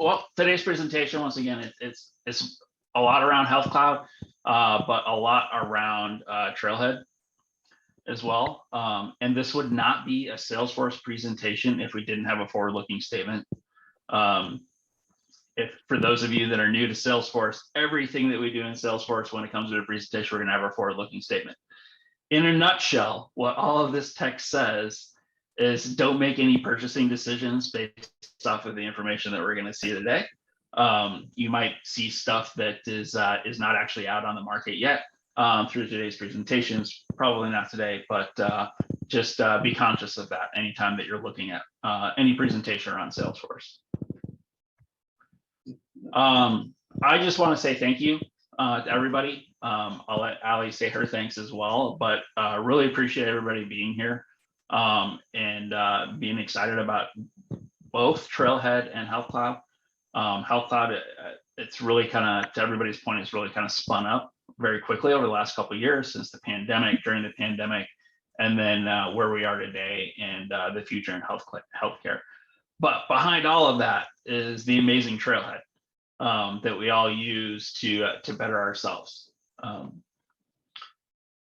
Well, today's presentation, once again, it's a lot around Health Cloud, but a lot around Trailhead as well. And this would not be a Salesforce presentation if we didn't have a forward-looking statement. If for those of you that are new to Salesforce, everything that we do in Salesforce when it comes to a presentation, we're going to have our forward-looking statement. In a nutshell, what all of this text says is don't make any purchasing decisions based off of the information that we're going to see today. You might see stuff that is not actually out on the market yet through today's presentations. Probably not today, but just be conscious of that anytime that you're looking at any presentation around Salesforce. I just want to say thank you to everybody. I'll let Allie say her thanks as well, but really appreciate everybody being here and being excited about both Trailhead and Health Cloud. Health Cloud, it's really kind of, to everybody's point, it's really kind of spun up very quickly over the last couple of years since the pandemic, during the pandemic, and then where we are today and the future in healthcare. But behind all of that is the amazing Trailhead that we all use to better ourselves.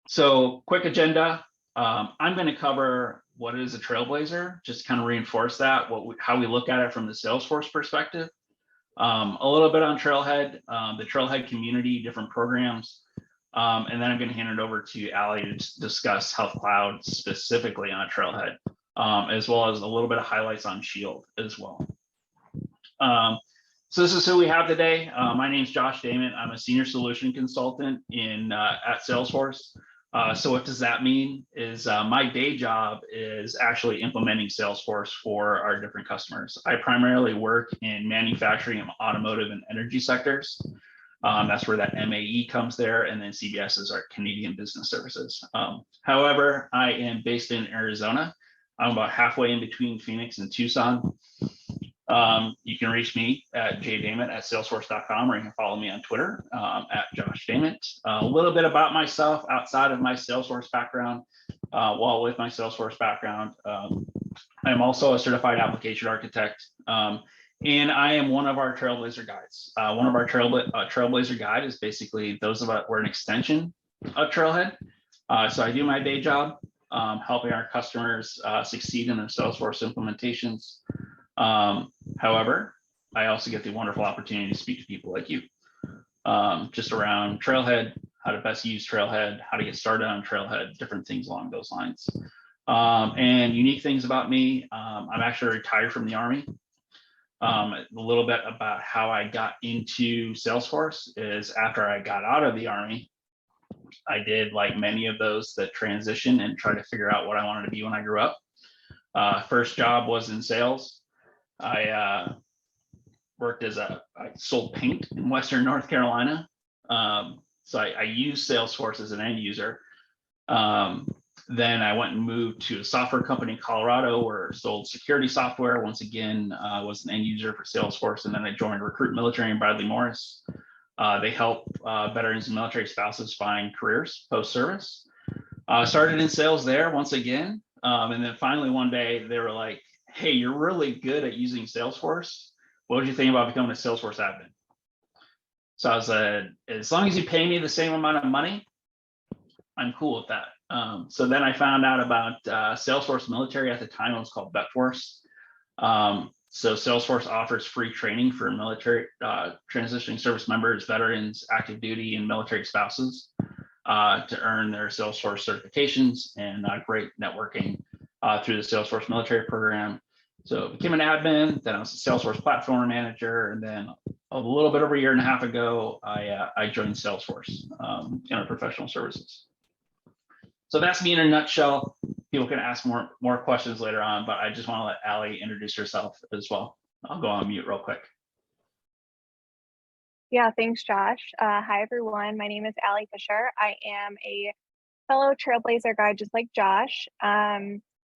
So quick agenda. I'm going to cover what is a Trailblazer, just kind of reinforce that, how we look at it from the Salesforce perspective. A little bit on Trailhead, the Trailhead community, different programs, and then I'm going to hand it over to Allie to discuss Health Cloud specifically on Trailhead, as well as a little bit of highlights on Shield as well. So this is who we have today. My name is Josh Damon. I'm a senior solution consultant at Salesforce. So what does that mean is my day job is actually implementing Salesforce for our different customers. I primarily work in manufacturing and automotive and energy sectors. That's where that MAE comes there, and then CBS is our Canadian Business Services. However, I am based in Arizona. I'm about halfway in between Phoenix and Tucson. You can reach me at jdamon@salesforce.com, or you can follow me on Twitter at Josh Damon. A little bit about myself outside of my Salesforce background. While with my Salesforce background, I'm also a certified application architect, and I am one of our Trailblazer guides. One of our Trailblazer guide is basically those of us, we're an extension of Trailhead. So I do my day job helping our customers succeed in their Salesforce implementations. However, I also get the wonderful opportunity to speak to people like you, just around Trailhead, how to best use Trailhead, how to get started on Trailhead, different things along those lines. And unique things about me, I'm actually retired from the Army. A little bit about how I got into Salesforce is after I got out of the Army, I did like many of those that transition and try to figure out what I wanted to be when I grew up. First job was in sales. I worked I sold paint in Western North Carolina. So I used Salesforce as an end user. Then I went and moved to a software company in Colorado where I sold security software. Once again, was an end user for Salesforce. And then I joined Recruit Military in Bradley Morris. They help veterans and military spouses find careers post-service. Started in sales there once again. And then finally one day they were like, hey, you're really good at using Salesforce. What would you think about becoming a Salesforce admin? So I said, as long as you pay me the same amount of money, I'm cool with that. So then I found out about Salesforce Military. At the time, it was called VetForce. So Salesforce offers free training for military transitioning service members, veterans, active duty, and military spouses to earn their Salesforce certifications and great networking through the Salesforce Military program. So I became an admin, then I was a Salesforce platform manager, and then a little bit over a year and a half ago, I joined Salesforce in our professional services. So that's me in a nutshell. People can ask more questions later on, but I just want to let Allie introduce herself as well. I'll go on mute real quick. Yeah, thanks, Josh. Hi, everyone. My name is Allie Fisher. I am a fellow Trailblazer guide, just like Josh.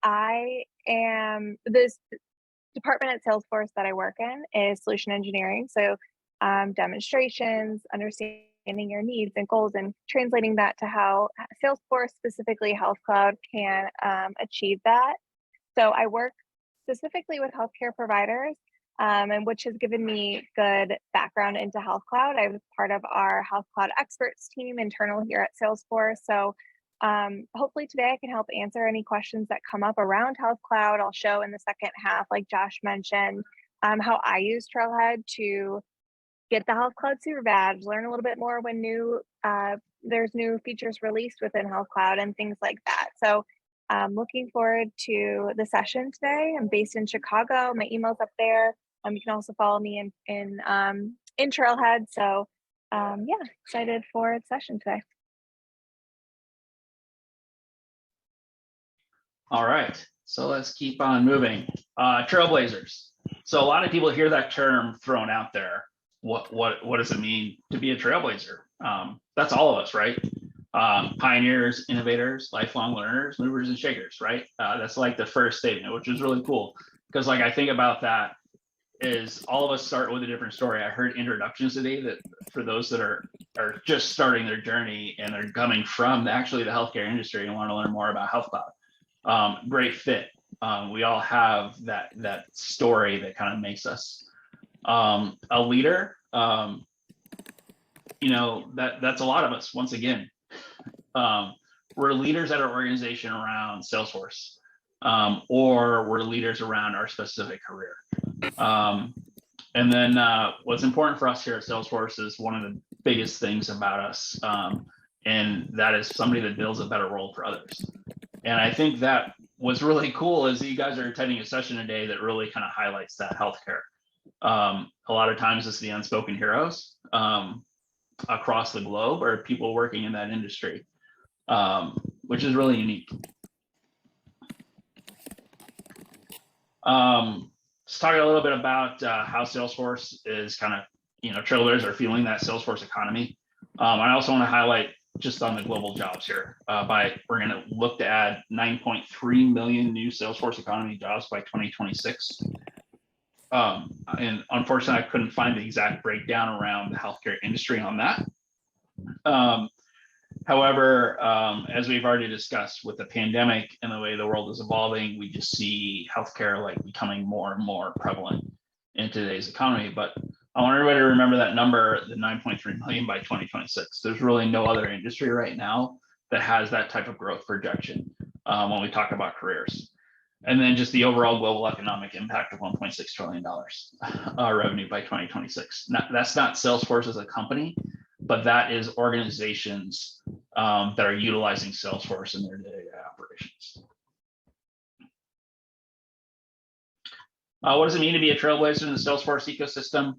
I am this department at Salesforce that I work in is solution engineering. So demonstrations, understanding your needs and goals, and translating that to how Salesforce, specifically Health Cloud, can achieve that. So I work specifically with healthcare providers and which has given me good background into Health Cloud. I was part of our Health Cloud experts team internal here at Salesforce. So hopefully today I can help answer any questions that come up around Health Cloud. I'll show in the second half, like Josh mentioned, how I use Trailhead to get the Health Cloud Super Badge, learn a little bit more when there's new features released within Health Cloud and things like that. So looking forward to the session today. I'm based in Chicago. My email's up there. You can also follow me in Trailhead. So yeah, excited for the session today. All right, so let's keep on moving. Trailblazers. So a lot of people hear that term thrown out there. What does it mean to be a trailblazer? That's all of us, right? Pioneers, innovators, lifelong learners, movers and shakers, right? That's like the first statement, which is really cool because like I think about that is all of us start with a different story. I heard introductions today that for those that are just starting their journey and they're coming from actually the healthcare industry and want to learn more about Health Cloud. Great fit. We all have that story that kind of makes us a leader. That's a lot of us. Once again, we're leaders at our organization around Salesforce, or we're leaders around our specific career. And then what's important for us here at Salesforce is one of the biggest things about us, and that is somebody that builds a better world for others. And I think that what's really cool is that you guys are attending a session today that really kind of highlights that healthcare. A lot of times it's the unspoken heroes across the globe or people working in that industry, which is really unique. Let's talk a little bit about how Salesforce is kind of, trailblazers are feeling that Salesforce economy. I also want to highlight just on the global jobs here. We're going to look to add 9.3 million new Salesforce economy jobs by 2026. And unfortunately, I couldn't find the exact breakdown around the healthcare industry on that. However, as we've already discussed with the pandemic and the way the world is evolving, we just see healthcare like becoming more and more prevalent in today's economy. But I want everybody to remember that number, the 9.3 million by 2026. There's really no other industry right now that has that type of growth projection when we talk about careers. And then just the overall global economic impact of $1.6 trillion revenue by 2026. That's not Salesforce as a company, but that is organizations that are utilizing Salesforce in their day-to-day operations. What does it mean to be a trailblazer in the Salesforce ecosystem?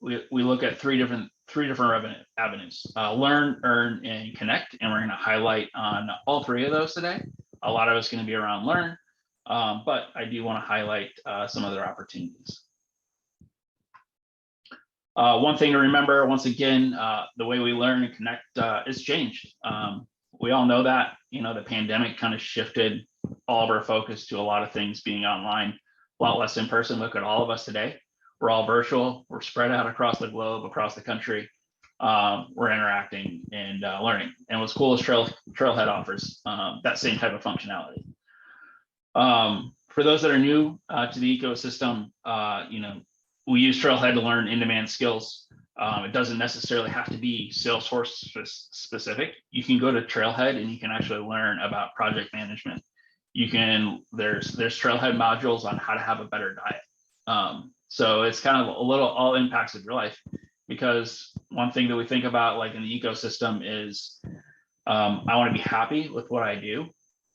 We look at three different revenue avenues: learn, earn, and connect. And we're going to highlight on all three of those today. A lot of it's going to be around learn, but I do want to highlight some other opportunities. One thing to remember, once again, the way we learn and connect is changed. We all know that, the pandemic kind of shifted all of our focus to a lot of things being online, a lot less in person. Look at all of us today. We're all virtual. We're spread out across the globe, across the country. We're interacting and learning. And what's cool is Trailhead offers that same type of functionality. For those that are new to the ecosystem, we use Trailhead to learn in-demand skills. It doesn't necessarily have to be Salesforce specific. You can go to Trailhead and you can actually learn about project management. There's Trailhead modules on how to have a better diet. So it's kind of a little all impacts of your life, because one thing that we think about like in the ecosystem is I want to be happy with what I do.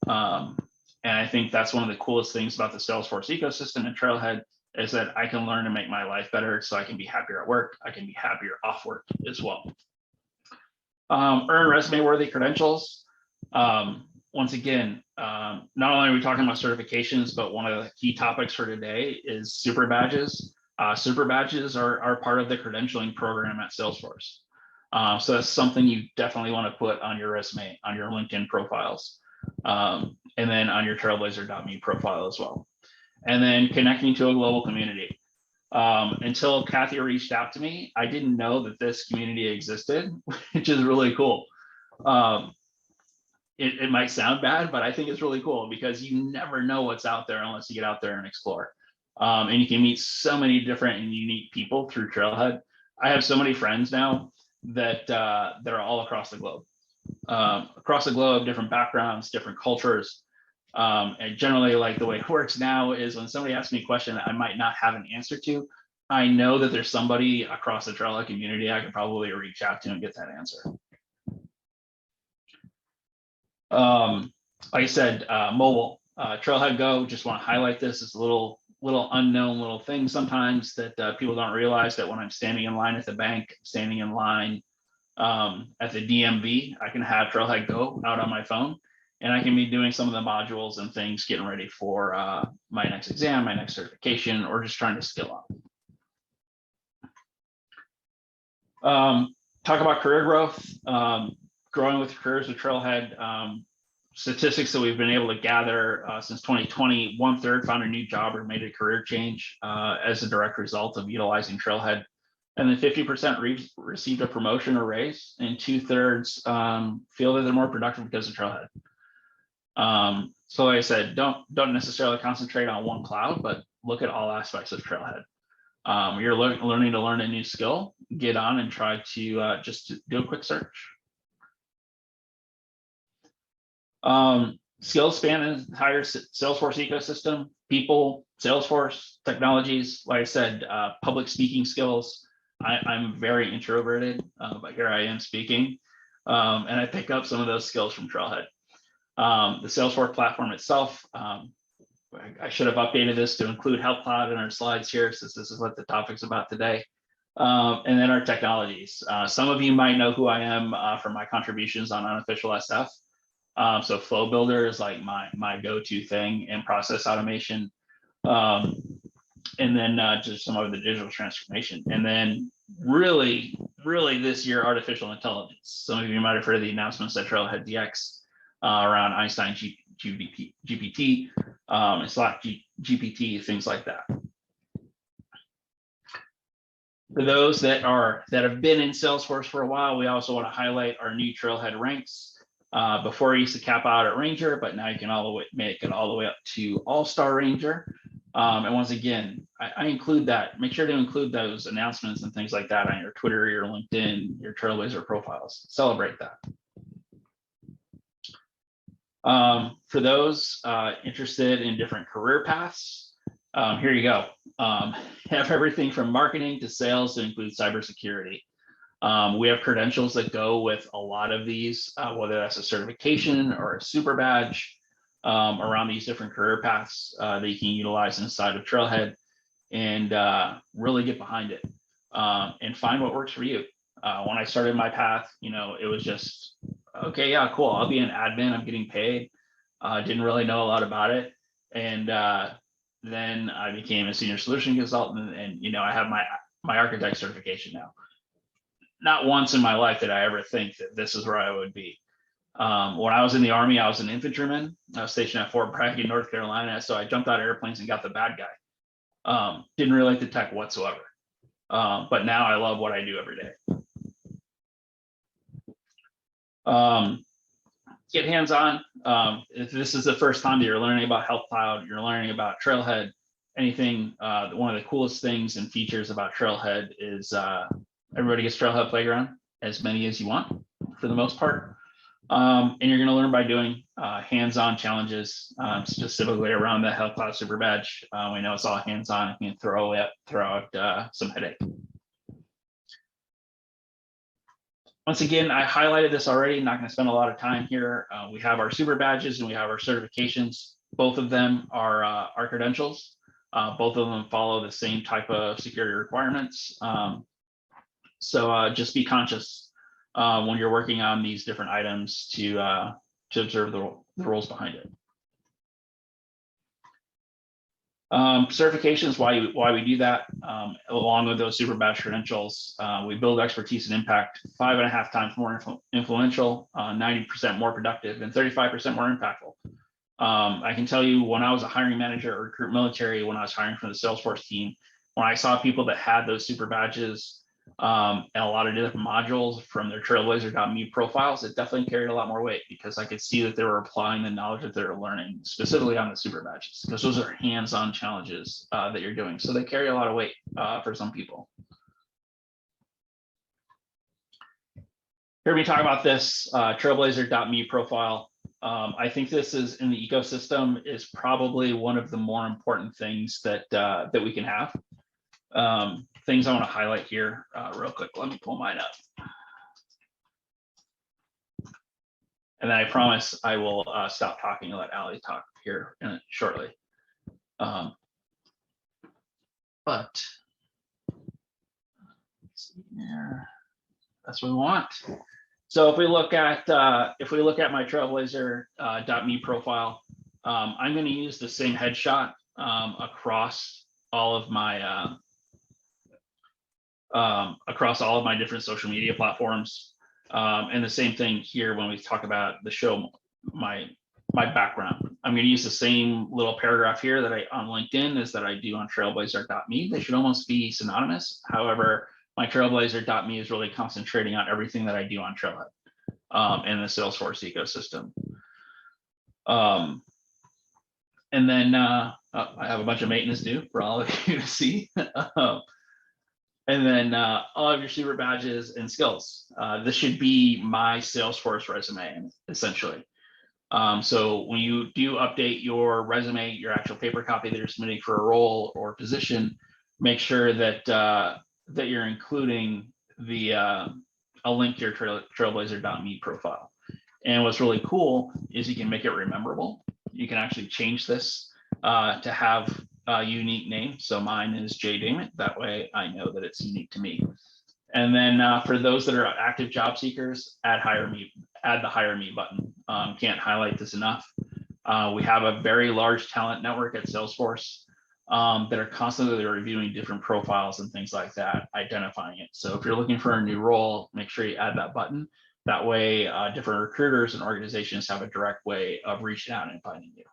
And I think that's one of the coolest things about the Salesforce ecosystem and Trailhead is that I can learn and make my life better so I can be happier at work. I can be happier off work as well. Earn resume worthy credentials. Once again, not only are we talking about certifications, but one of the key topics for today is super badges. Super badges are part of the credentialing program at Salesforce. So that's something you definitely want to put on your resume, on your LinkedIn profiles, and then on your trailblazer.me profile as well. And then connecting to a global community. Until Kathy reached out to me, I didn't know that this community existed, which is really cool. It might sound bad, but I think it's really cool because you never know what's out there unless you get out there and explore. And you can meet so many different and unique people through Trailhead. I have so many friends now that that are all across the globe, different backgrounds, different cultures. And generally, like the way it works now is when somebody asks me a question that I might not have an answer to, I know that there's somebody across the Trailhead community I can probably reach out to and get that answer. Like I said, mobile Trailhead Go. Just want to highlight this. It's a little unknown little thing sometimes that people don't realize that when I'm standing in line at the bank, standing in line at the DMV, I can have Trailhead Go out on my phone, and I can be doing some of the modules and things, getting ready for my next exam, my next certification, or just trying to skill up. Talk about career growth, growing with careers with Trailhead. Statistics that we've been able to gather since 2020, 1/3 found a new job or made a career change as a direct result of utilizing Trailhead. And then 50% received a promotion or raise, and 2/3 feel that they're more productive because of Trailhead. So like I said, don't necessarily concentrate on one cloud, but look at all aspects of Trailhead. You're learning to learn a new skill, get on and try to just do a quick search. Skills span an entire Salesforce ecosystem: people, Salesforce, technologies. Like I said, public speaking skills. I'm very introverted, but here I am speaking, and I pick up some of those skills from Trailhead. The Salesforce platform itself. I should have updated this to include Health Cloud in our slides here, since this is what the topic's about today. And then our technologies. Some of you might know who I am from my contributions on Unofficial SF. So Flow Builder is like my go-to thing in process automation. And then just some of the digital transformation. And then really this year, artificial intelligence. Some of you might have heard of the announcements that Trailhead DX around Einstein GPT and Slack GPT, things like that. For those that have been in Salesforce for a while, we also want to highlight our new Trailhead ranks. Before, I used to cap out at Ranger, but now you can make it all the way up to All-Star Ranger. And once again, I include that. Make sure to include those announcements and things like that on your Twitter, your LinkedIn, your Trailblazer profiles. Celebrate that. For those interested in different career paths, here you go. Have everything from marketing to sales to include cybersecurity. We have credentials that go with a lot of these, whether that's a certification or a super badge around these different career paths that you can utilize inside of Trailhead, and really get behind it and find what works for you. When I started my path, it was just, okay, yeah, cool. I'll be an admin. I'm getting paid. Didn't really know a lot about it. And then I became a senior solution consultant, and I have my architect certification now. Not once in my life did I ever think that this is where I would be. When I was in the Army, I was an infantryman. I was stationed at Fort Bragg in North Carolina. So I jumped out of airplanes and got the bad guy. Didn't really like the tech whatsoever. But now I love what I do every day. Get hands-on. If this is the first time that you're learning about Health Cloud, you're learning about Trailhead, anything, one of the coolest things and features about Trailhead is everybody gets Trailhead Playground, as many as you want for the most part. And you're going to learn by doing hands-on challenges, specifically around the Health Cloud Super Badge. We know it's all hands-on. You can throw out some headache. Once again, I highlighted this already. Not going to spend a lot of time here. We have our super badges and we have our certifications. Both of them are our credentials. Both of them follow the same type of security requirements. So just be conscious when you're working on these different items to observe the rules behind it. Certifications, why we do that, along with those super badge credentials, we build expertise and impact 5.5 times more influential, 90% more productive, and 35% more impactful. I can tell you, when I was a hiring manager at Recruit Military, when I was hiring for the Salesforce team, when I saw people that had those super badges, and a lot of different modules from their Trailblazer.me profiles, it definitely carried a lot more weight because I could see that they were applying the knowledge that they're learning specifically on the super badges, because those are hands-on challenges that you're doing. So they carry a lot of weight for some people. Hear me talk about this Trailblazer.me profile. I think this is in the ecosystem is probably one of the more important things that that we can have. Things I want to highlight here real quick. Let me pull mine up. And then I promise I will stop talking and let Allie talk here shortly. But let's see here. That's what we want. So if we look at my Trailblazer.me profile, I'm going to use the same headshot across all of my different social media platforms, and the same thing here when we talk about the show my background. I'm going to use the same little paragraph here that I on LinkedIn as that I do on Trailblazer.me. They should almost be synonymous. However, my Trailblazer.me is really concentrating on everything that I do on Trailhead and the Salesforce ecosystem. And then I have a bunch of maintenance due for all of you to see. And then all of your super badges and skills. This should be my Salesforce resume, essentially. So when you do update your resume, your actual paper copy that you're submitting for a role or position, make sure that that you're including the a link to your Trailblazer.me profile. And what's really cool is you can make it rememberable. You can actually change this to have a unique name. So mine is J Damon. That way I know that it's unique to me. And then for those that are active job seekers, add the hire me button. Can't highlight this enough. We have a very large talent network at Salesforce that are constantly reviewing different profiles and things like that, identifying it. So if you're looking for a new role, make sure you add that button. That way, different recruiters and organizations have a direct way of reaching out and finding you.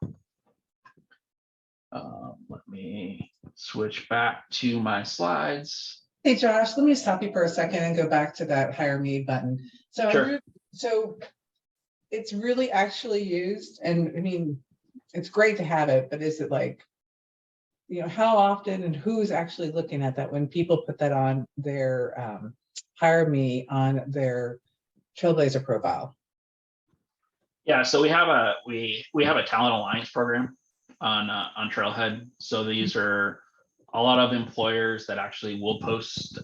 Let me switch back to my slides. Hey, Josh, let me stop you for a second and go back to that hire me button. So, Sure. So it's really actually used, and I mean, it's great to have it, but is it like, how often and who's actually looking at that when people put that on their hire me on their Trailblazer profile? Yeah, so we have a talent alliance program on Trailhead. So these are a lot of employers that actually will post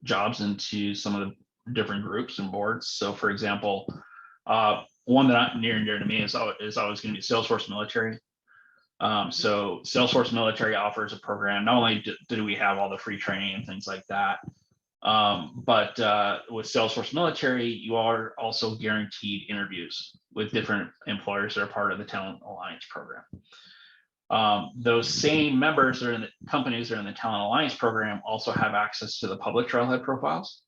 jobs into some of the different groups and boards. So for example, one that I'm near and dear to me is always going to be Salesforce Military. So Salesforce Military offers a program. Not only do we have all the free training and things like that, but with Salesforce Military, you are also guaranteed interviews with different employers that are part of the Talent Alliance program. Those same members that are in the companies that are in the Talent Alliance program also have access to the public Trailhead profiles,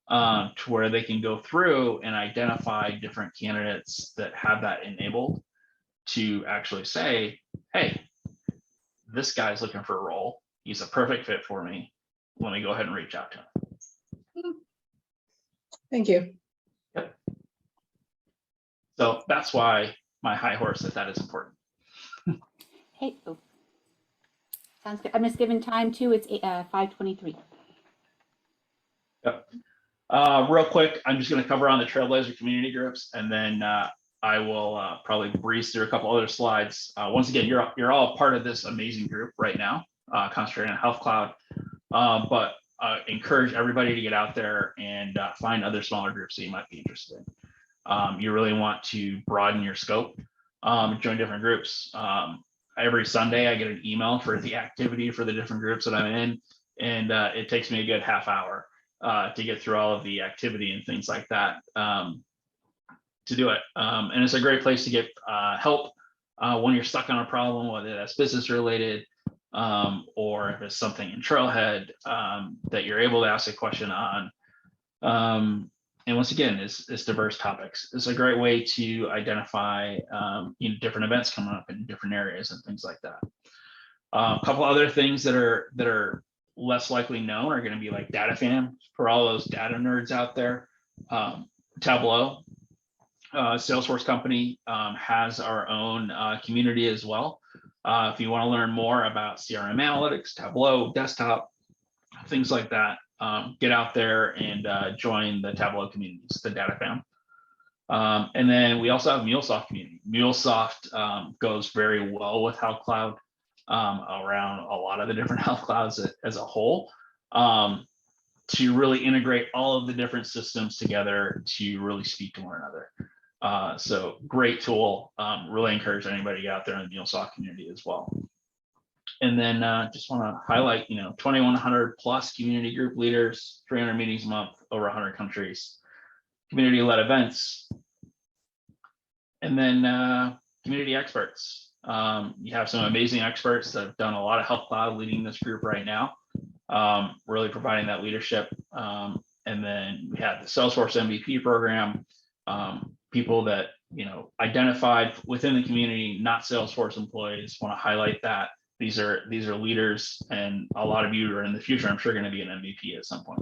to where they can go through and identify different candidates that have that enabled to actually say, hey, this guy's looking for a role. He's a perfect fit for me. Let me go ahead and reach out to him. Thank you. Yep. So that's why my high horse that is important. Hey, oh, sounds good. I'm just giving time too. It's 5:23. Yep. Real quick, I'm just going to cover on the Trailblazer community groups, and then I will probably breeze through a couple other slides. Once again, you're all part of this amazing group right now, concentrating on Health Cloud, but encourage everybody to get out there and find other smaller groups that you might be interested in. You really want to broaden your scope, join different groups. Every Sunday, I get an email for the activity for the different groups that I'm in, and it takes me a good half hour to get through all of the activity and things like that to do it. And it's a great place to get help when you're stuck on a problem, whether that's business related or if it's something in Trailhead that you're able to ask a question on. And once again, it's diverse topics. It's a great way to identify different events coming up in different areas and things like that. A couple other things that are less likely known are going to be like DataFam for all those data nerds out there. Tableau, Salesforce company, has our own community as well. If you want to learn more about CRM analytics, Tableau, desktop, things like that, get out there and join the Tableau communities, the DataFam. And then we also have MuleSoft community. MuleSoft goes very well with Health Cloud, around a lot of the different health clouds as a whole, to really integrate all of the different systems together to really speak to one another. So great tool. Really encourage anybody out there in the MuleSoft community as well. And then just want to highlight, 2,100 plus community group leaders, 300 meetings a month, over 100 countries, community-led events, and then community experts. You have some amazing experts that have done a lot of Health Cloud leading this group right now, really providing that leadership. And then we have the Salesforce MVP program, people that, identified within the community, not Salesforce employees, want to highlight that. These are leaders, and a lot of you are in the future, I'm sure, going to be an MVP at some point.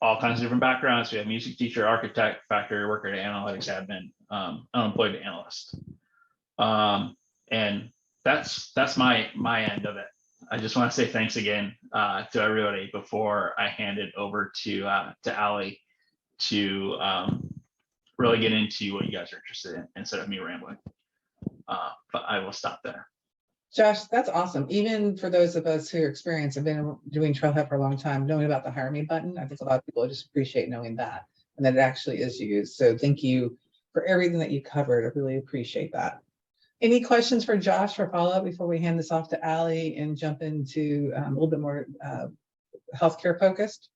All kinds of different backgrounds. We have music teacher, architect, factory worker to analytics admin, unemployed to analyst. And that's my end of it. I just want to say thanks again to everybody before I hand it over to Ali to really get into what you guys are interested in instead of me rambling. But I will stop there. Josh, that's awesome. Even for those of us who are experienced and been doing Trailhead for a long time, knowing about the hire me button, I think a lot of people just appreciate knowing that and that it actually is used. So thank you for everything that you covered. I really appreciate that. Any questions for Josh for follow-up before we hand this off to Ali and jump into a little bit more healthcare focused?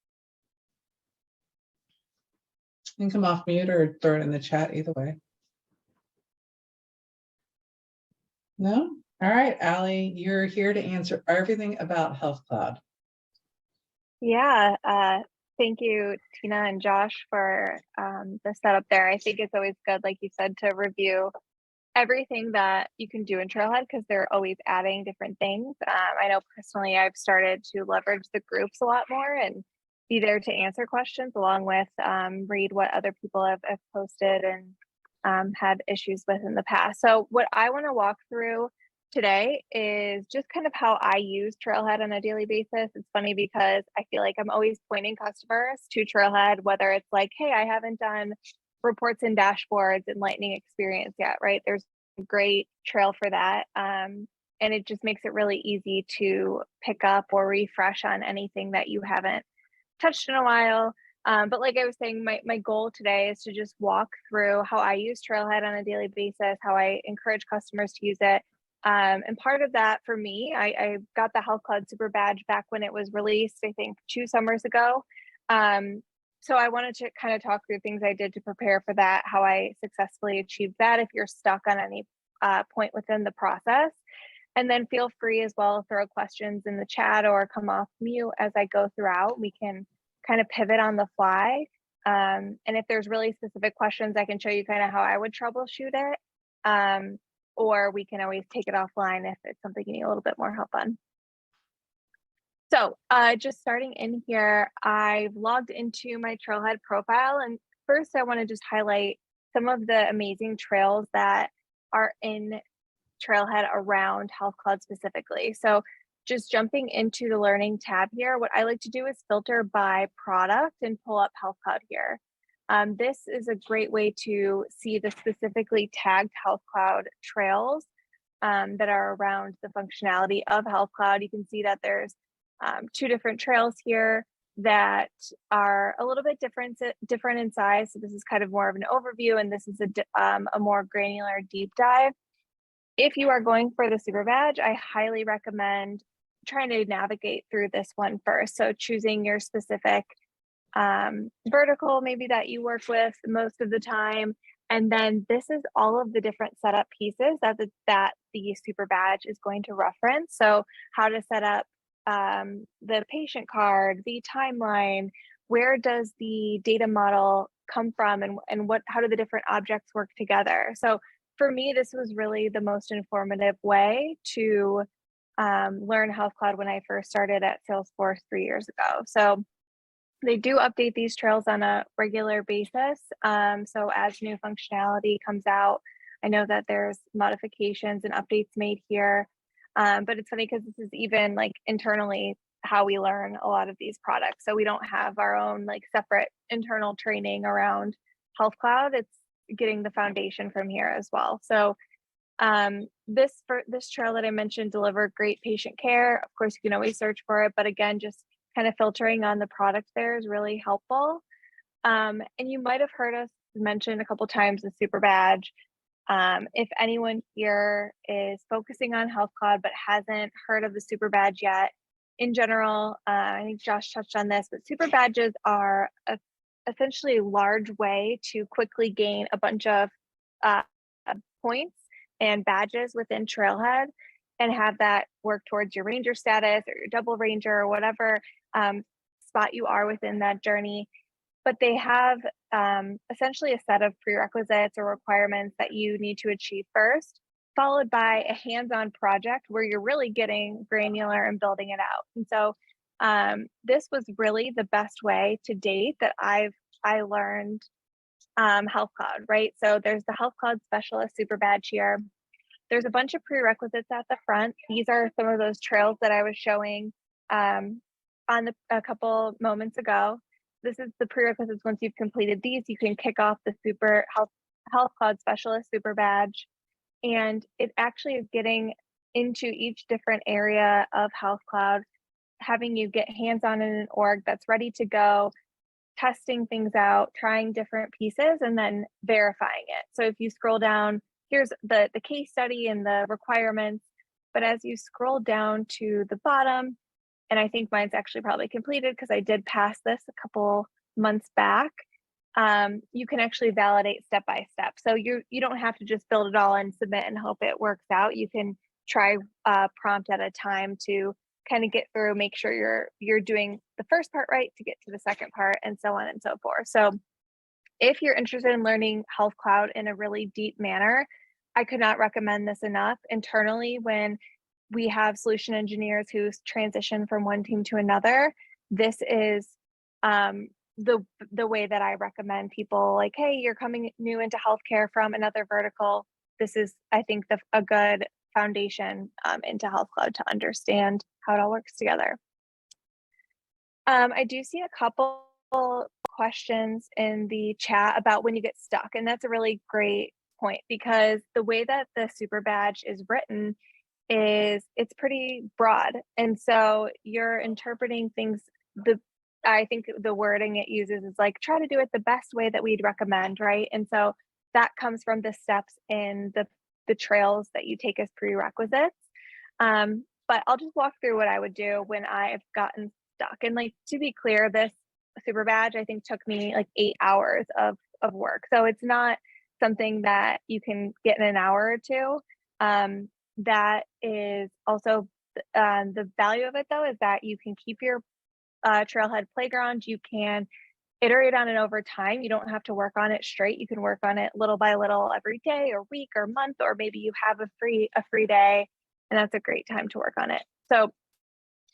You can come off mute or throw it in the chat, either way. No? All right, Ali, you're here to answer everything about Health Cloud. Yeah, thank you, Tina and Josh, for the setup there. I think it's always good, like you said, to review everything that you can do in Trailhead because they're always adding different things. I know personally I've started to leverage the groups a lot more and be there to answer questions along with read what other people have posted and had issues with in the past. So what I want to walk through today is just kind of how I use Trailhead on a daily basis. It's funny because I feel like I'm always pointing customers to Trailhead, whether it's like, hey, I haven't done reports and dashboards and Lightning experience yet, right? There's a great trail for that. And it just makes it really easy to pick up or refresh on anything that you haven't touched in a while. But like I was saying, my goal today is to just walk through how I use Trailhead on a daily basis, how I encourage customers to use it. And part of that for me, I got the Health Cloud Super Badge back when it was released, I think 2 summers ago. So I wanted to kind of talk through things I did to prepare for that, how I successfully achieved that if you're stuck on any point within the process. And then feel free as well to throw questions in the chat or come off mute as I go throughout. We can kind of pivot on the fly. And if there's really specific questions, I can show you kind of how I would troubleshoot it. Or we can always take it offline if it's something you need a little bit more help on. So just starting in here, I've logged into my Trailhead profile. And first I want to just highlight some of the amazing trails that are in Trailhead around Health Cloud specifically. So just jumping into the learning tab here, what I like to do is filter by product and pull up Health Cloud here. This is a great way to see the specifically tagged Health Cloud trails that are around the functionality of Health Cloud. You can see that there's 2 different trails here that are a little bit different in size. So this is kind of more of an overview, and this is a more granular deep dive. If you are going for the Super Badge, I highly recommend trying to navigate through this one first. So choosing your specific vertical maybe that you work with most of the time. And then this is all of the different setup pieces that the Super Badge is going to reference. So how to set up the patient card, the timeline, where does the data model come from, and how do the different objects work together? So for me, this was really the most informative way to learn Health Cloud when I first started at Salesforce 3 years ago. So they do update these trails on a regular basis. So as new functionality comes out, I know that there's modifications and updates made here. But it's funny because this is even like internally how we learn a lot of these products. So we don't have our own like separate internal training around Health Cloud. It's getting the foundation from here as well. So this trail that I mentioned, deliver great patient care. Of course, you can always search for it, but again, just kind of filtering on the product there is really helpful. And you might have heard us mention a couple times the super badge. If anyone here is focusing on Health Cloud but hasn't heard of the super badge yet, in general, I think Josh touched on this, but super badges are essentially a large way to quickly gain a bunch of points and badges within Trailhead and have that work towards your ranger status or your double ranger or whatever spot you are within that journey. But they have essentially a set of prerequisites or requirements that you need to achieve first, followed by a hands-on project where you're really getting granular and building it out. And so this was really the best way to date that I learned Health Cloud, right? So there's the Health Cloud Specialist Super Badge here. There's a bunch of prerequisites at the front. These are some of those trails that I was showing a couple moments ago. This is the prerequisites. Once you've completed these, you can kick off the Super Health Cloud Specialist Super Badge. And it actually is getting into each different area of Health Cloud, having you get hands-on in an org that's ready to go, testing things out, trying different pieces, and then verifying it. So if you scroll down, here's the case study and the requirements, but as you scroll down to the bottom, and I think mine's actually probably completed because I did pass this a couple months back, you can actually validate step by step. So you don't have to just build it all and submit and hope it works out. You can try prompt at a time to kind of get through, make sure you're doing the first part right to get to the second part, and so on and so forth. So if you're interested in learning Health Cloud in a really deep manner, I could not recommend this enough. Internally, when we have solution engineers who transition from one team to another, this is the way that I recommend people, like, hey, you're coming new into healthcare from another vertical. This is, I think, a good foundation into Health Cloud to understand how it all works together. I do see a couple questions in the chat about when you get stuck, and that's a really great point because the way that the super badge is written is it's pretty broad, and so you're interpreting things. I think the wording it uses is like, try to do it the best way that we'd recommend, right? And so that comes from the steps in the trails that you take as prerequisites. But I'll just walk through what I would do when I've gotten stuck. And like, to be clear, this super badge I think took me like 8 hours of work. So it's not something that you can get in an hour or two. That is also the value of it, though, is that you can keep your Trailhead playground. You can iterate on it over time. You don't have to work on it straight. You can work on it little by little every day or week or month, or maybe you have a free day, and that's a great time to work on it. So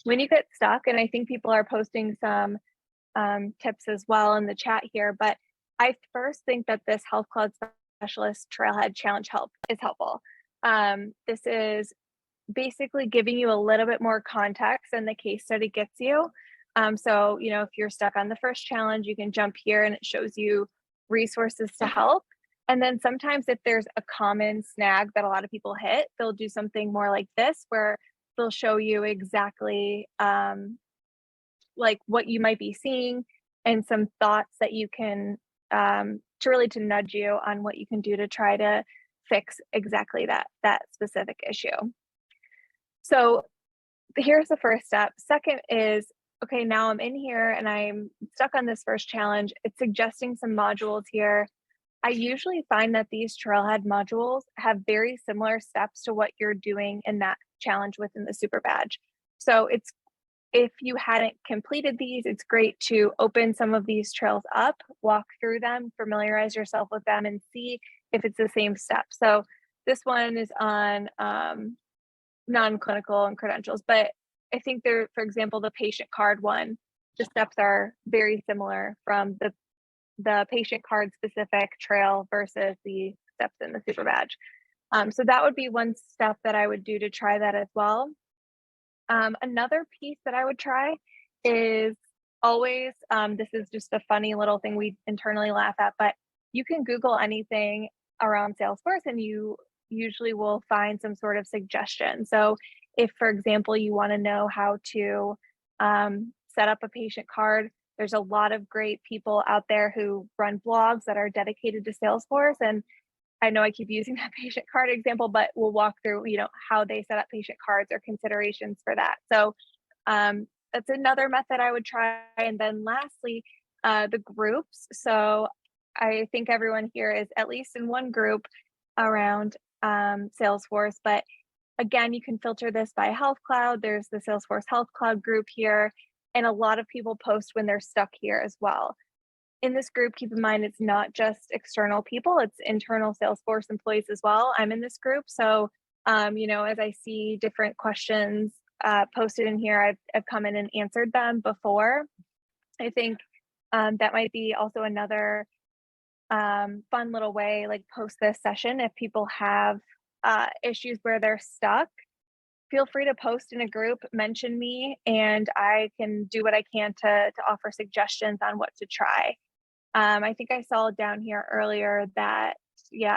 when you get stuck, and I think people are posting some tips as well in the chat here, but I first think that this Health Cloud Specialist Trailhead Challenge is helpful. This is basically giving you a little bit more context than the case study gets you. So, if you're stuck on the first challenge, you can jump here and it shows you resources to help. And then sometimes if there's a common snag that a lot of people hit, they'll do something more like this, where they'll show you exactly like what you might be seeing and some thoughts that you can to nudge you on what you can do to try to fix exactly that specific issue. So here's the first step. Second is, okay, now I'm in here and I'm stuck on this first challenge. It's suggesting some modules here. I usually find that these Trailhead modules have very similar steps to what you're doing in that challenge within the super badge. So if you hadn't completed these, it's great to open some of these trails up, walk through them, familiarize yourself with them, and see if it's the same step. So this one is on non-clinical and credentials, but I think there, for example, the patient card one, the steps are very similar from the patient card specific trail versus the steps in the super badge. So that would be one step that I would do to try that as well. Another piece that I would try is always, this is just a funny little thing we internally laugh at, but you can Google anything around Salesforce and you usually will find some sort of suggestion. So if, for example, you want to know how to set up a patient card, there's a lot of great people out there who run blogs that are dedicated to Salesforce. And I know I keep using that patient card example, but we'll walk through, how they set up patient cards or considerations for that. So that's another method I would try. And then lastly, the groups. So I think everyone here is at least in one group around Salesforce, but again, you can filter this by Health Cloud. There's the Salesforce Health Cloud group here, and a lot of people post when they're stuck here as well. In this group, keep in mind, it's not just external people, it's internal Salesforce employees as well. I'm in this group. So, as I see different questions posted in here, I've come in and answered them before. I think that might be also another fun little way, like post this session. If people have issues where they're stuck, feel free to post in a group, mention me, and I can do what I can to offer suggestions on what to try. I think I saw down here earlier that,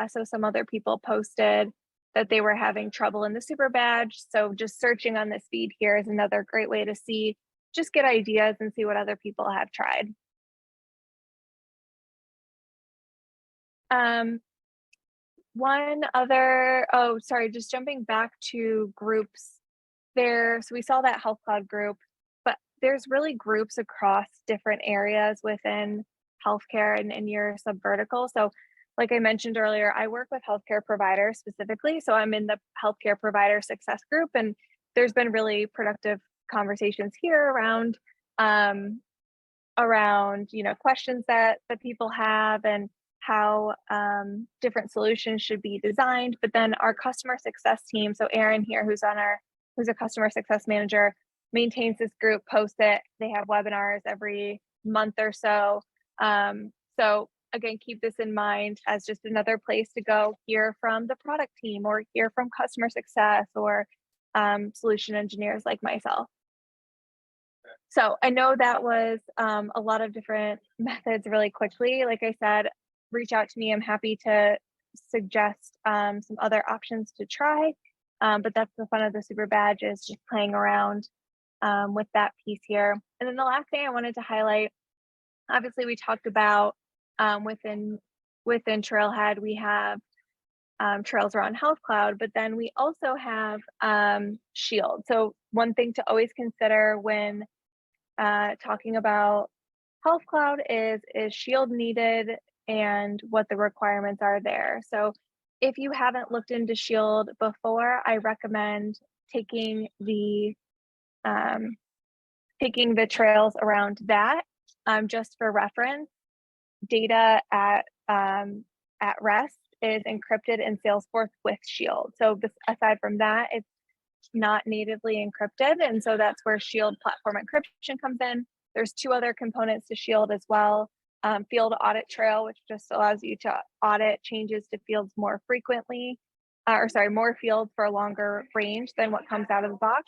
so some other people posted that they were having trouble in the super badge. So just searching on this feed here is another great way to just get ideas and see what other people have tried. One other, just jumping back to groups there. So we saw that Health Cloud group, but there's really groups across different areas within healthcare and in your subvertical. So like I mentioned earlier, I work with healthcare providers specifically. So I'm in the healthcare provider success group, and there's been really productive conversations here around questions that people have and how different solutions should be designed. But then our customer success team, so Erin here, who's a customer success manager, maintains this group, posts it. They have webinars every month or so. So again, keep this in mind as just another place to go hear from the product team or hear from customer success or solution engineers like myself. So I know that was a lot of different methods really quickly. Like I said, reach out to me. I'm happy to suggest some other options to try. But that's the fun of the super badge, is just playing around with that piece here. And then the last thing I wanted to highlight, obviously we talked about within Trailhead, we have trails around Health Cloud, but then we also have Shield. So one thing to always consider when talking about Health Cloud is Shield needed and what the requirements are there. So if you haven't looked into Shield before, I recommend taking the trails around that. Just for reference, data at rest is encrypted in Salesforce with Shield. So aside from that, it's not natively encrypted, and so that's where Shield platform encryption comes in. There's two other components to Shield as well. Field audit trail, which just allows you to audit changes to fields more frequently, more fields for a longer range than what comes out of the box.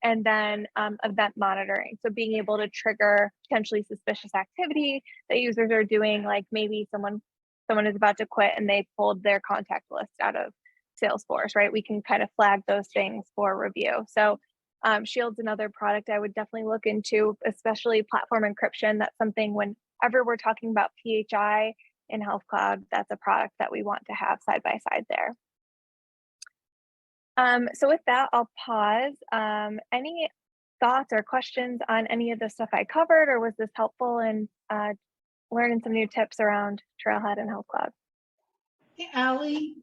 And then event monitoring. So being able to trigger potentially suspicious activity that users are doing, like maybe someone is about to quit and they pulled their contact list out of Salesforce, right? We can kind of flag those things for review. So Shield's another product I would definitely look into, especially platform encryption. That's something whenever we're talking about PHI in Health Cloud, that's a product that we want to have side by side there. So with that, I'll pause. Any thoughts or questions on any of the stuff I covered, or was this helpful in learning some new tips around Trailhead and Health Cloud? Hey, Allie.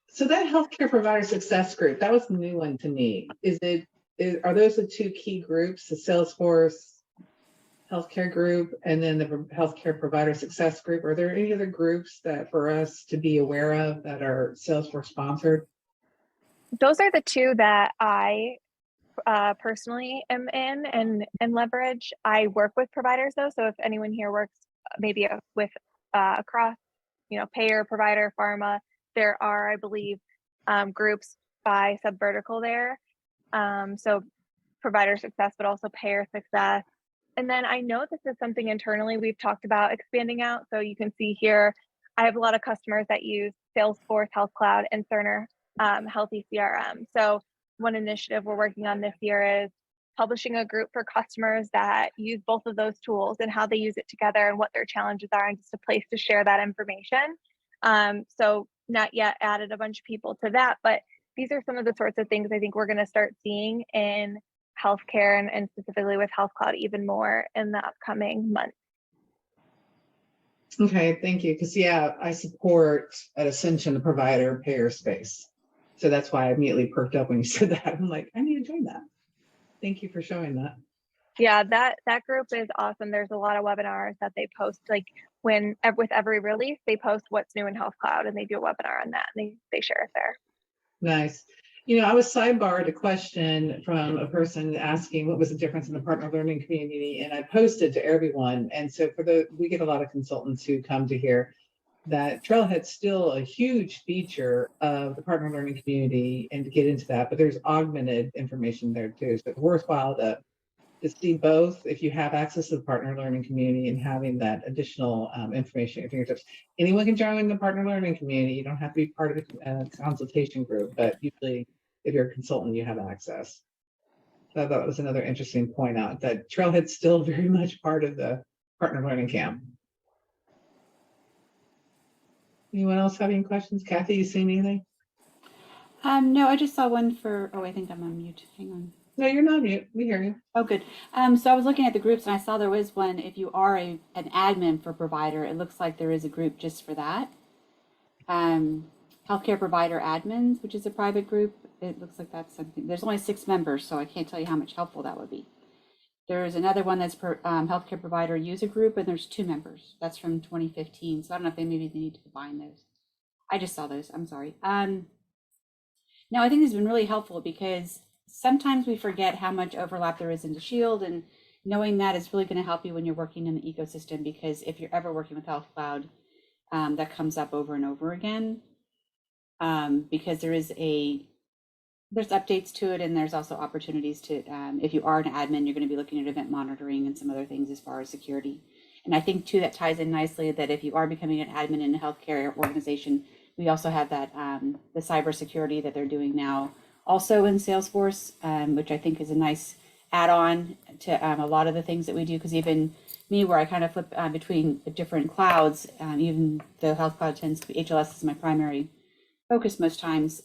So that healthcare provider success group, that was a new one to me. Are those the two key groups, the Salesforce healthcare group, and then the healthcare provider success group. Are there any other groups that for us to be aware of that are Salesforce sponsored? Those are the two that I personally am in and leverage. I work with providers though, so if anyone here works maybe with across, payer, provider, pharma, there are, I believe, groups by subvertical there. So provider success, but also payer success. And then I know this is something internally we've talked about expanding out. So you can see here, I have a lot of customers that use Salesforce Health Cloud and Cerner Healthy CRM. So one initiative we're working on this year is publishing a group for customers that use both of those tools and how they use it together and what their challenges are, and just a place to share that information. So not yet added a bunch of people to that, but these are some of the sorts of things I think we're going to start seeing in healthcare and specifically with Health Cloud even more in the upcoming months. Okay, thank you. Because I support at Ascension the provider payer space. So that's why I immediately perked up when you said that. I'm like, I need to join that. Thank you for showing that. Yeah, that group is awesome. There's a lot of webinars that they post, like with every release, they post what's new in Health Cloud and they do a webinar on that and they share it there. Nice. I was sidebarred a question from a person asking what was the difference in the partner learning community, and I posted to everyone. And so we get a lot of consultants who come to here that Trailhead's still a huge feature of the partner learning community, and to get into that, but there's augmented information there too. So it's worthwhile to see both if you have access to the partner learning community and having that additional information at your fingertips. Anyone can join the partner learning community. You don't have to be part of a consultation group, but usually if you're a consultant, you have access. So I thought it was another interesting point out that Trailhead's still very much part of the partner learning camp. Anyone else have any questions? Kathy, you seen anything? No, I just saw one for, I think I'm on mute. Hang on. No, you're not mute. We hear you. Oh, good. So I was looking at the groups and I saw there was one, if you are an admin for provider, it looks like there is a group just for that. Healthcare provider admins, which is a private group. It looks like that's something, there's only 6 members, so I can't tell you how much helpful that would be. There's another one that's healthcare provider user group, and there's 2 members. That's from 2015. So I don't know if they need to combine those. I just saw those. I'm sorry. Now I think this has been really helpful because sometimes we forget how much overlap there is into Shield, and knowing that is really going to help you when you're working in the ecosystem, because if you're ever working with Health Cloud, that comes up over and over again, because there's updates to it, and there's also opportunities to, if you are an admin, you're going to be looking at event monitoring and some other things as far as security. And I think too, that ties in nicely that if you are becoming an admin in a healthcare organization, we also have that, the cybersecurity that they're doing now also in Salesforce, which I think is a nice add-on to a lot of the things that we do. Because even me, where I kind of flip between different clouds, even though Health Cloud tends to be, HLS is my primary focus most times,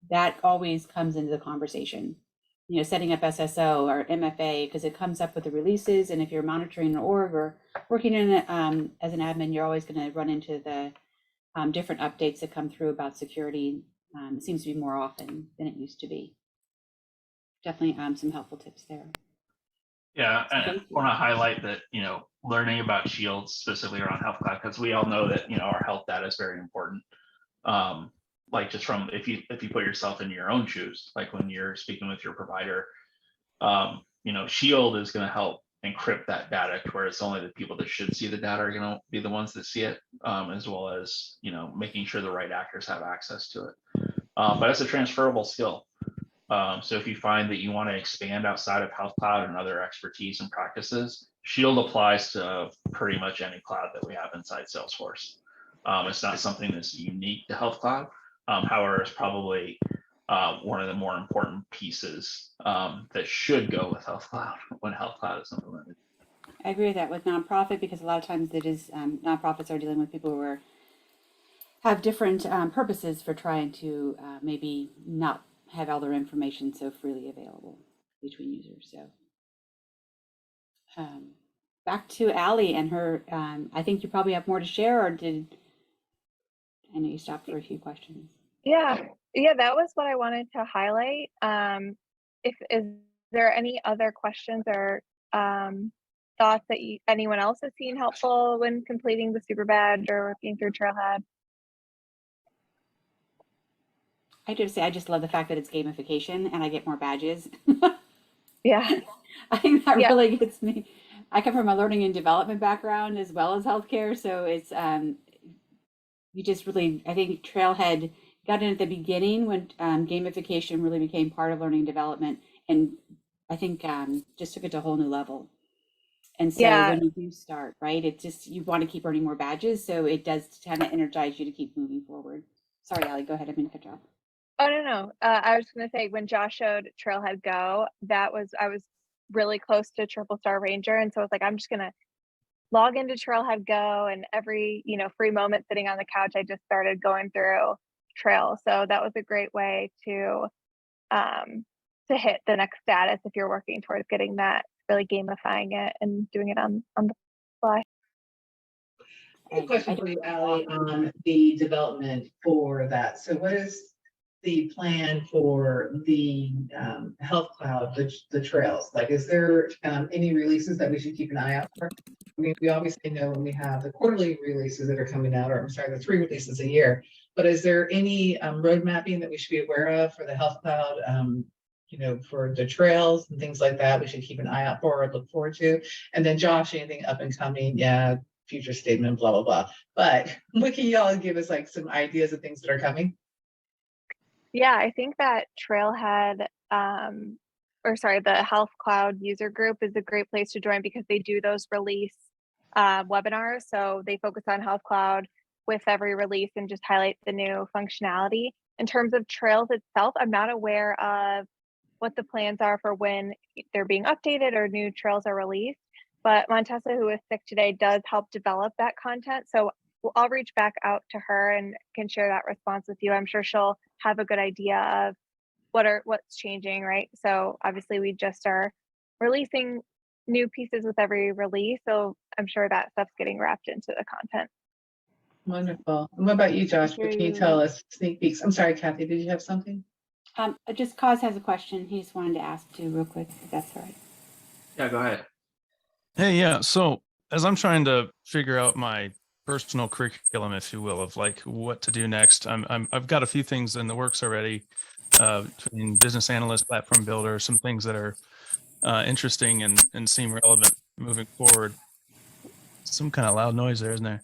that always comes into the conversation. Setting up SSO or MFA, because it comes up with the releases, and if you're monitoring an org or working in it as an admin, you're always going to run into the different updates that come through about security. It seems to be more often than it used to be. Definitely some helpful tips there. Yeah, I want to highlight that, learning about Shield specifically around Health Cloud, because we all know that, our health data is very important. Like just from, if you put yourself in your own shoes, like when you're speaking with your provider, Shield is going to help encrypt that data to where it's only the people that should see the data are going to be the ones that see it, as well as, making sure the right actors have access to it. But it's a transferable skill. So if you find that you want to expand outside of Health Cloud and other expertise and practices, Shield applies to pretty much any cloud that we have inside Salesforce. It's not something that's unique to Health Cloud. However, it's probably one of the more important pieces that should go with Health Cloud when Health Cloud is implemented. I agree with that with nonprofit, because a lot of times it is nonprofits are dealing with people who have different purposes for trying to maybe not have all their information so freely available between users. So back to Allie and her, I think you probably have more to share, or I know you stopped for a few questions. Yeah, that was what I wanted to highlight. Is there any other questions or thoughts that anyone else has seen helpful when completing the super badge or working through Trailhead? I just say I just love the fact that it's gamification and I get more badges. Yeah. I think that Yeah. really gets me. I come from a learning and development background as well as healthcare, so it's you just really, I think Trailhead got in at the beginning when gamification really became part of learning and development, and I think just took it to a whole new level. And so Yeah. when you do start, right, it just, you want to keep earning more badges, so it does kind of energize you to keep moving forward. Sorry, Allie, go ahead. I'm going to cut you off. Oh, no. I was going to say, when Josh showed Trailhead Go, I was really close to Triple Star Ranger. And so I was like, I'm just going to log into Trailhead Go, and every, free moment sitting on the couch, I just started going through trails. So that was a great way to hit the next status if you're working towards getting that, really gamifying it and doing it on the fly. I have a question for you, Allie, on the development for that. So what is the plan for the health cloud, the trails? Like, is there any releases that we should keep an eye out for? I mean, we obviously know when we have the quarterly releases that are coming out, or I'm sorry, the 3 releases a year, but is there any road mapping that we should be aware of for the health cloud? For the trails and things like that, we should keep an eye out for or look forward to. And then Josh, anything up and coming? Yeah, future statement, blah, blah, blah. But what can y'all give us, like, some ideas of things that are coming? Yeah, I think that Trailhead, the Health Cloud user group is a great place to join because they do those release webinars. So they focus on Health Cloud with every release and just highlight the new functionality. In terms of trails itself, I'm not aware of what the plans are for when they're being updated or new trails are released. But Montessa, who is sick today, does help develop that content. So I'll reach back out to her and can share that response with you. I'm sure she'll have a good idea of what's changing, right? So obviously we just are releasing new pieces with every release. So I'm sure that stuff's getting wrapped into the content. Wonderful. And what about you, Josh? What can you tell us? Sneak peeks. I'm sorry, Kathy, did you have something? Just Cause has a question. He just wanted to ask too real quick, if that's all right. Yeah, go ahead. Hey, yeah. So as I'm trying to figure out my personal curriculum, if you will, of like what to do next, I've got a few things in the works already, between business analyst, platform builder, some things that are interesting and seem relevant moving forward. Some kind of loud noise there, isn't there?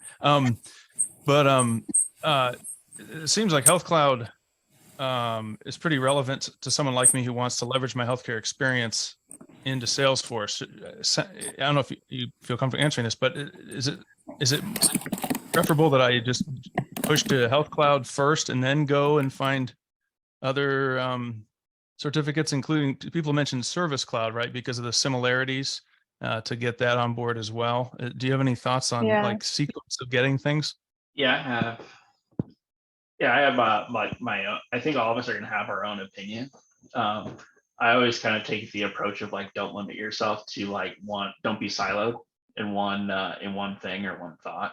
It seems like Health Cloud is pretty relevant to someone like me who wants to leverage my healthcare experience into Salesforce. I don't know if you feel comfortable answering this, but is it preferable that I just push to Health Cloud first and then go and find other certificates, including people mentioned Service Cloud, right? Because of the similarities, to get that on board as well. Do you have any thoughts on like sequence of getting things? Yeah, I have. Yeah, I have like my own. I think all of us are going to have our own opinion. I always kind of take the approach of like, don't limit yourself to like don't be siloed in one thing or one thought.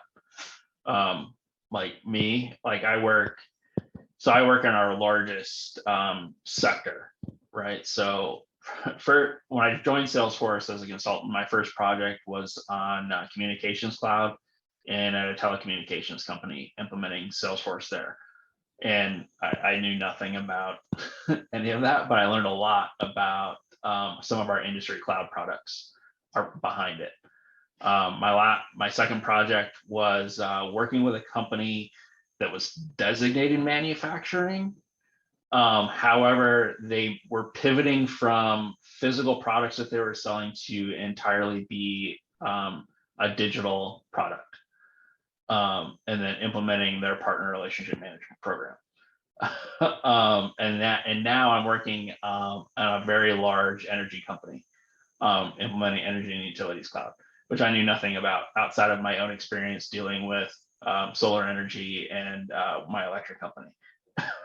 Like me, like I work in our largest sector, right? So when I joined Salesforce as a consultant, my first project was on Communications Cloud and at a telecommunications company implementing Salesforce there. And I knew nothing about any of that, but I learned a lot about some of our industry cloud products are behind it. My second project was working with a company that was designated manufacturing. However, they were pivoting from physical products that they were selling to entirely be a digital product. And then implementing their partner relationship management program. And now I'm working on a very large energy company, implementing energy and utilities cloud, which I knew nothing about outside of my own experience dealing with solar energy and my electric company.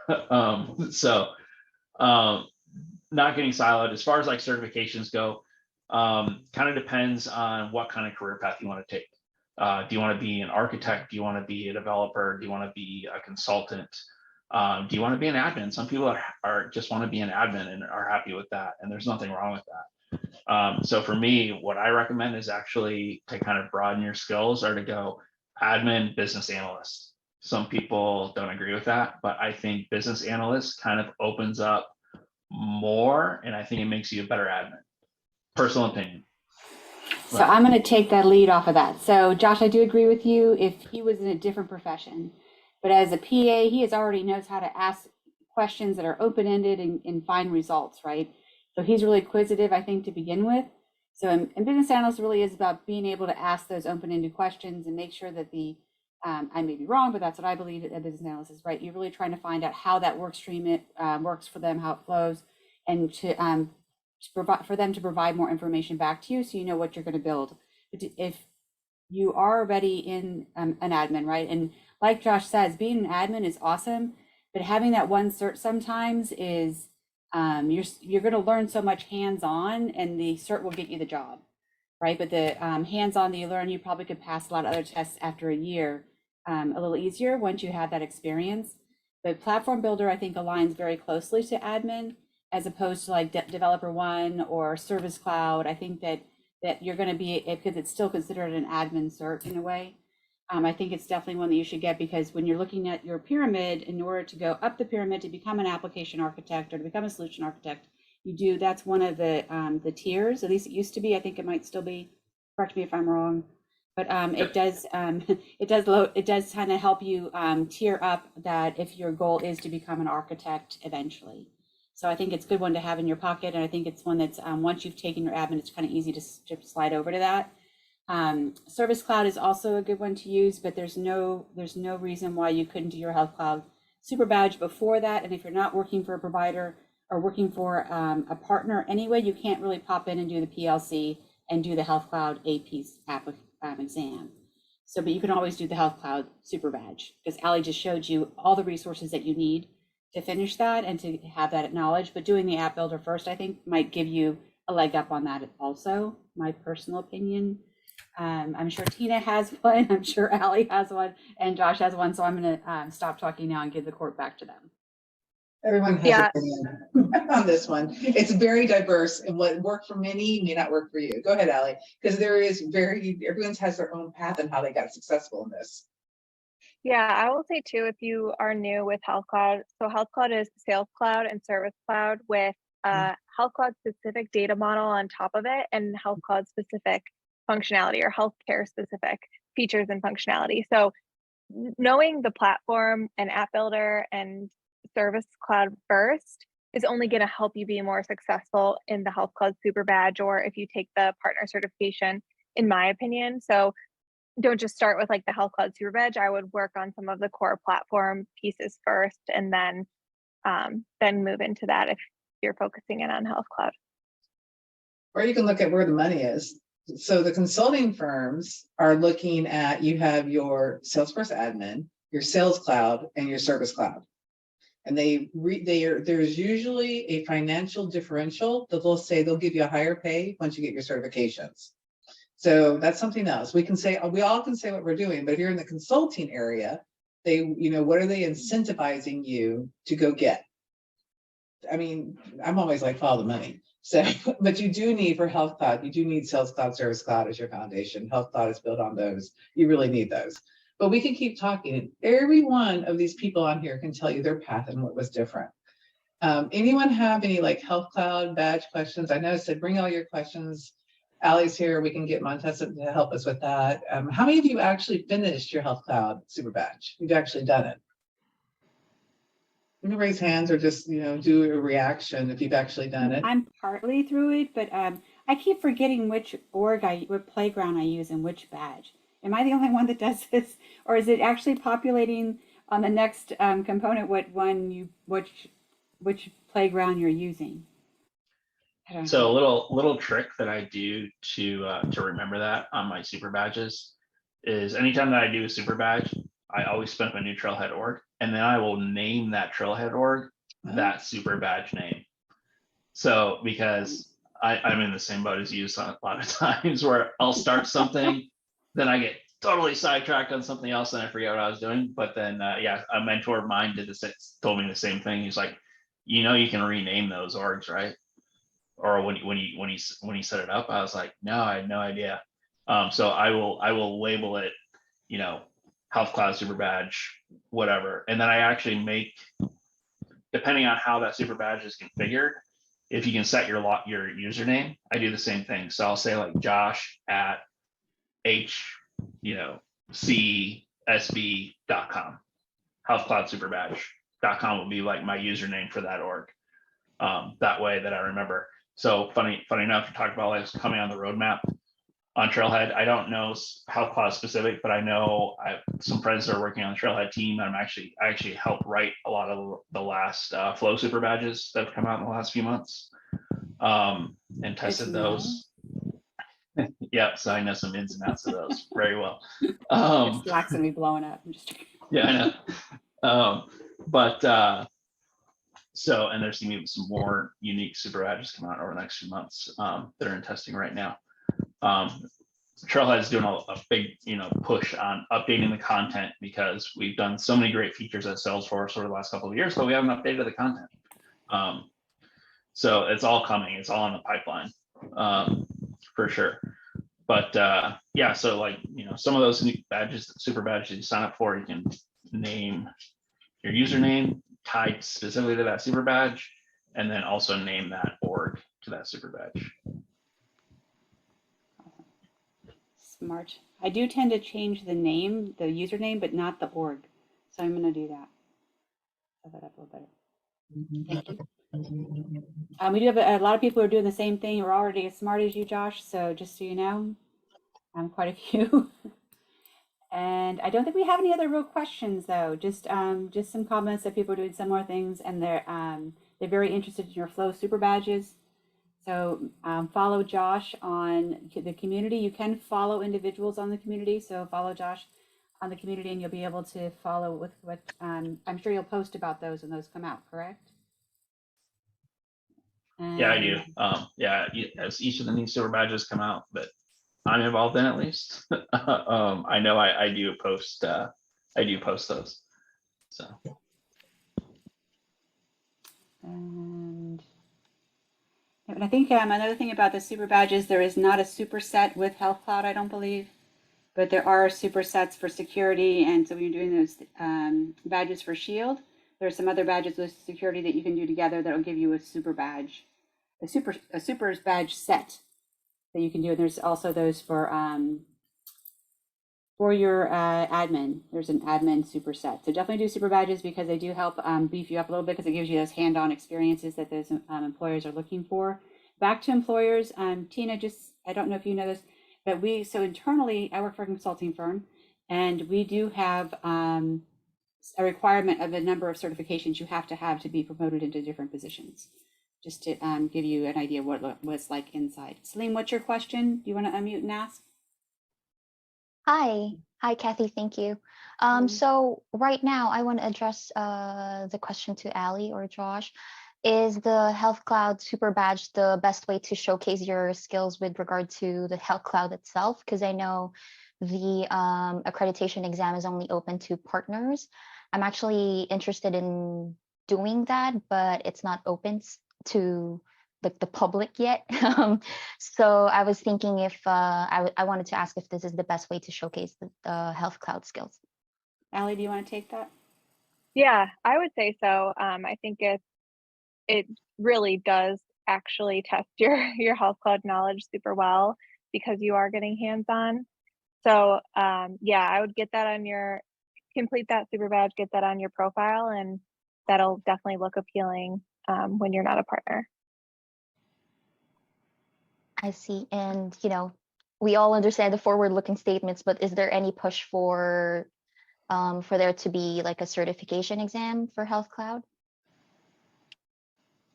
Not getting siloed. As far as like certifications go, kind of depends on what kind of career path you want to take. Do you want to be an architect? Do you want to be a developer? Do you want to be a consultant? Do you want to be an admin? Some people are just want to be an admin and are happy with that, and there's nothing wrong with that. So for me, what I recommend is actually to kind of broaden your skills or to go admin, business analyst. Some people don't agree with that, but I think business analyst kind of opens up more, and I think it makes you a better admin. Personal opinion. So I'm going to take that lead off of that. So Josh, I do agree with you if he was in a different profession, but as a PA, he already knows how to ask questions that are open-ended and find results, right? So he's really acquisitive, I think, to begin with. So and business analyst really is about being able to ask those open-ended questions and make sure that I may be wrong, but that's what I believe a business analyst is, right? You're really trying to find out how that work stream works for them, how it flows, and to provide for them to provide more information back to you so you know what you're going to build. But if you are already in an admin, right? And like Josh says, being an admin is awesome, but having that one cert sometimes is you're going to learn so much hands-on, and the cert will get you the job, right? But the hands-on that you learn, you probably could pass a lot of other tests after a year a little easier once you have that experience. But platform builder, I think, aligns very closely to admin as opposed to like developer one or service cloud. I think that you're going to be, because it's still considered an admin cert in a way. I think it's definitely one that you should get, because when you're looking at your pyramid, in order to go up the pyramid to become an application architect or to become a solution architect, that's one of the tiers. At least it used to be. I think it might still be. Correct me if I'm wrong, but it does kind of help you tier up that if your goal is to become an architect eventually. So I think it's a good one to have in your pocket, and I think it's one that's once you've taken your admin, it's kind of easy to slide over to that. Service Cloud is also a good one to use, but there's no reason why you couldn't do your Health Cloud Super Badge before that. And if you're not working for a provider or working for a partner anyway, you can't really pop in and do the PLC and do the Health Cloud AP exam. So, but you can always do the Health Cloud Super Badge, because Ali just showed you all the resources that you need to finish that and to have that knowledge. But doing the app builder first, I think, might give you a leg up on that also, my personal opinion. I'm sure Tina has one, I'm sure Ali has one, and Josh has one. So I'm going to stop talking now and give the court back to them. Everyone has an opinion on this one. It's very diverse, and what worked for many may not work for you. Go ahead, Ali, because everyone's has their own path and how they got successful in this. Yeah, I will say too, if you are new with Health Cloud, so Health Cloud is Sales Cloud and Service Cloud with Health Cloud specific data model on top of it, and Health Cloud specific functionality or healthcare specific features and functionality. So knowing the platform and app builder and Service Cloud first is only going to help you be more successful in the Health Cloud Super Badge, or if you take the partner certification, in my opinion. So don't just start with like the Health Cloud Super Badge. I would work on some of the core platform pieces first, and then move into that if you're focusing in on Health Cloud. Or you can look at where the money is. So the consulting firms are looking at, you have your Salesforce admin, your Sales Cloud, and your Service Cloud. And there's usually a financial differential that they'll say they'll give you a higher pay once you get your certifications. So that's something else. We all can say what we're doing, but if you're in the consulting area, what are they incentivizing you to go get? I mean, I'm always like, follow the money. So, but you do need for Health Cloud, you do need Sales Cloud, Service Cloud as your foundation. Health Cloud is built on those. You really need those. But we can keep talking. Every one of these people on here can tell you their path and what was different. Anyone have any like Health Cloud badge questions? I know I said bring all your questions. Ali's here. We can get Montessa to help us with that. How many of you actually finished your Health Cloud Super Badge? You've actually done it. You can raise hands or just do a reaction if you've actually done it. I'm partly through it, but I keep forgetting which what playground I use and which badge. Am I the only one that does this, or is it actually populating on the next component which playground you're using? So a little trick that I do to remember that on my super badges is anytime that I do a super badge, I always spin up a new Trailhead org, and then I will name that Trailhead org that super badge name. So because I'm in the same boat as you a lot of times where I'll start something, then I get totally sidetracked on something else and I forget what I was doing. But then a mentor of mine told me the same thing. He's like, you can rename those orgs, right? or when he set it up, I was like, no, I had no idea. So I will label it, you know, Health Cloud Super Badge, whatever. And then I actually make, depending on how that super badge is configured, if you can set your username, I do the same thing. So I'll say like Josh at csb.com. Health Cloud Super Badge.com will be like my username for that org. That way that I remember. So funny enough, you talked about like coming on the roadmap on Trailhead. I don't know Health Cloud specific, but I know I have some friends that are working on the Trailhead team. I actually helped write a lot of the last Flow Super Badges that have come out in the last few months, and tested those. Yep, so I know some ins and outs of those very well. Your Slack's gonna be blowing up. I'm just Yeah, I know. So, and there's gonna be some more unique super badges coming out over the next few months that are in testing right now. Trailhead is doing a big, push on updating the content because we've done so many great features at Salesforce over the last couple of years, but we haven't updated the content. So it's all coming. It's all in the pipeline, for sure. But yeah, so like, some of those new badges, super badges you sign up for, you can name your username tied specifically to that super badge, and then also name that org to that super badge. smart. I do tend to change the name, the username, but not the org. So I'm gonna do that. Set that up a little better. Thank you. We do have a lot of people who are doing the same thing. We're already as smart as you, Josh. So just so you know, quite a few. And I don't think we have any other real questions though. Just some comments that people are doing similar things, and they're very interested in your Flow Super Badges. So follow Josh on the community. You can follow individuals on the community. So follow Josh on the community, and you'll be able to follow with what I'm sure you'll post about those when those come out. Correct? Yeah, I do. Yeah, as each of the new super badges come out that I'm involved in, at least, I know I do post those. So. And I think another thing about the super badges, there is not a superset with Health Cloud, I don't believe, but there are supersets for security. And so when you're doing those badges for Shield, there are some other badges with security that you can do together that will give you a super badge, a super badge set that you can do. And there's also those for your admin. There's an admin superset. So definitely do super badges because they do help beef you up a little bit because it gives you those hand-on experiences that those employers are looking for. Back to employers, Tina, I don't know if you know this, but so internally, I work for a consulting firm, and we do have a requirement of a number of certifications you have to be promoted into different positions. Just to give you an idea what it's like inside. Celine, what's your question? Do you want to unmute and ask? Hi, Kathy, thank you. So right now I want to address the question to Ali or Josh. Is the Health Cloud Super Badge the best way to showcase your skills with regard to the Health Cloud itself? Because I know the accreditation exam is only open to partners. I'm actually interested in doing that, but it's not open to the public yet. So I was thinking if I wanted to ask if this is the best way to showcase the Health Cloud skills. Ali, do you want to take that? Yeah, I would say so. I think it really does actually test your Health Cloud knowledge super well because you are getting hands-on. So yeah, I would get that on complete that super badge, get that on your profile, and that'll definitely look appealing when you're not a partner. I see. And, we all understand the forward-looking statements, but is there any push for there to be like a certification exam for Health Cloud?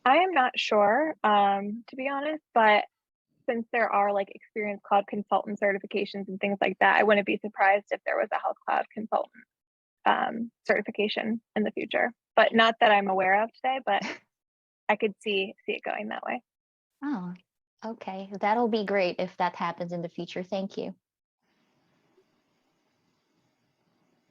I am not sure, to be honest, but since there are like Experience Cloud consultant certifications and things like that, I wouldn't be surprised if there was a Health Cloud consultant certification in the future. But not that I'm aware of today, but I could see it going that way. Oh, okay. That'll be great if that happens in the future. Thank you.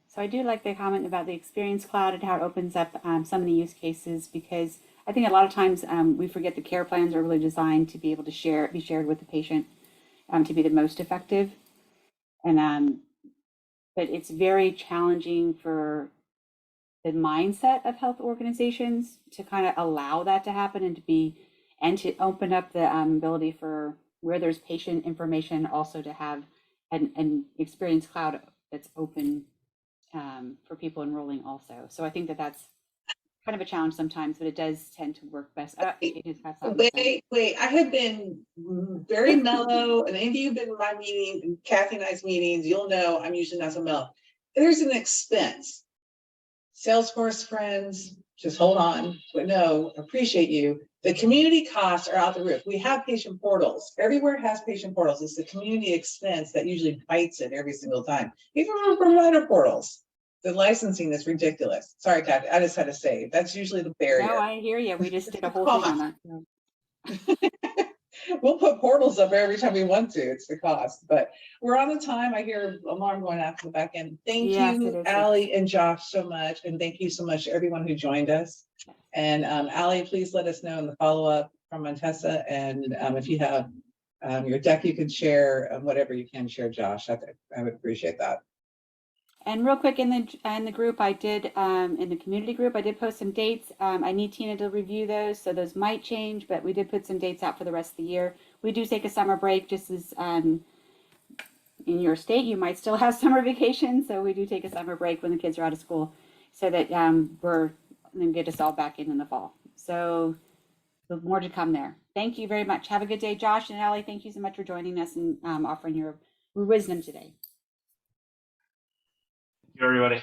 So I do like the comment about the Experience Cloud and how it opens up so many use cases, because I think a lot of times we forget the care plans are really designed to be able to be shared with the patient to be the most effective. And but it's very challenging for the mindset of health organizations to kind of allow that to happen and to open up the ability for where there's patient information also to have an experience cloud that's open for people enrolling also. So I think that's kind of a challenge sometimes, but it does tend to work best. Wait, I have been very mellow, and any of you have been in my meetings, and Kathy and I's meetings, you'll know I'm usually not so mellow. There's an expense. Salesforce friends, just hold on, but no, appreciate you. The community costs are out the roof. We have patient portals. Everywhere has patient portals. It's the community expense that usually bites it every single time. Even for provider portals, the licensing is ridiculous. Sorry, Kathy, I just had to say, that's usually the barrier. No, I hear you. We just did a whole thing on that. We'll put portals up every time we want to. It's the cost, but we're on the time. I hear alarm going out to the back end. Thank you, Allie and Josh, so much. And thank you so much to everyone who joined us. And Allie, please let us know in the follow-up from Montessa. And if you have your deck, you can share whatever you can share, Josh. I would appreciate that. And real quick in the group, I did in the community group, I did post some dates. I need Tina to review those, so those might change, but we did put some dates out for the rest of the year. We do take a summer break, just as in your state, you might still have summer vacation, so we do take a summer break when the kids are out of school, so that we're then get us all back in the fall. So more to come there. Thank you very much. Have a good day, Josh and Allie. Thank you so much for joining us and offering your wisdom today. Thank you, everybody.